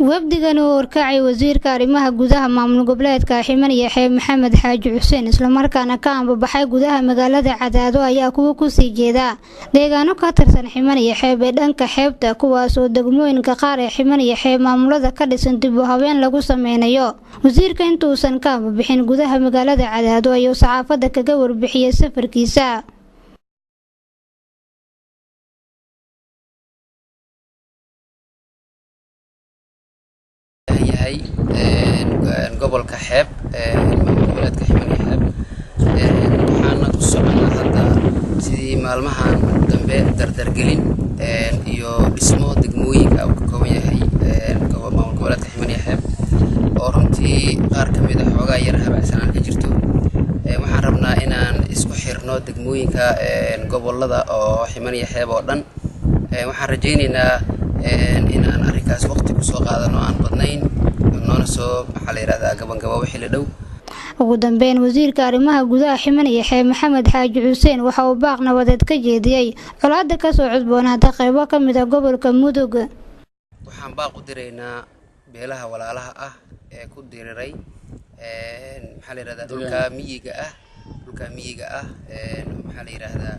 wafdigan oo horkacay wasiirka arrimaha gudaha maamul goboleedka Ximan iyo Xeeb Maxamed Xaaji Xuseen isla markaana ka ambabaxay gudaha magaalada Cadaado ayaa ku sii jeeda deegaano ka tirsan Ximan iyo Xeeb ee dhanka xeebta kuwaas oo degmooyinka qaar ee Ximan iyo Xeeb maamulada ka dhisan dib u habeyn lagu sameynayo wasiirka intuusan ka ambabixin gudaha magaalada Cadaado ayuu saxaafadda kaga warbixiyay safarkiisa gobolka xeeb gobolka Ximan waxaana ku soconaa hadda sidii maalmahan dambe dardargelin iyo dhismo degmooyinka uu ka kooban yahay gobolka Ximan iyo Xeeb oo runtii qaar ka mid ah xoogaa yar habacsanaan ka jirto waxaan rabnaa inaan isku xirno degmooyinka gobolada oo Ximan iyo Xeeb oo dhan waxaan rajaynaynaa inaan arrinkaas waqti ku soo qaadano aan badnayn noona soo xaleerada gabagabo wixii la dhow ugu dambeyn wasiirka arrimaha gudaha Ximan iyo Xeeb Maxamed Xaaji Xuseen waxa uu baaq nabadeed ka jeediyay colaadda ka soo cusboonaatay qaybo ka mid ah gobolka Mudug waxaan baaq u direynaa beelaha walaalaha ah ee ku diriray xaleerada dhulka miyiga ah waxa la yiraahdaa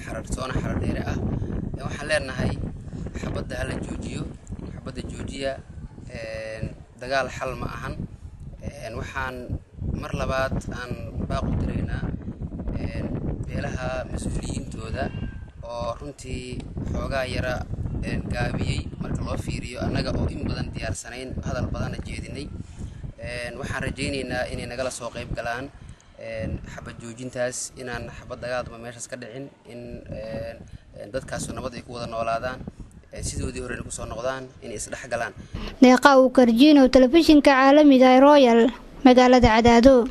xarartoona xaradheere ah waxaan leenahay xabadda la joojiyo xabadda joojiya dagaal xal ma ahan waxaan mar labaad aan baaq u direynaa beelaha mas'uuliyiintooda oo runtii xoogaa yara gaabiyay marka loo fiiriyo annaga oo in badan diyaarsanayn hadal badan jeedinay waxaan rajaynaynaa inay nagala soo qayb galaan xabad joojintaas inaan xabad dagaal meeshaas ka dhicin in dadkaas nabad ay ku wada noolaadaan sidoodii hore ku soo noqdaan inay isdhex galaan deeqa uu karjino telefishinka caalamiga Royal magaalada Cadaado.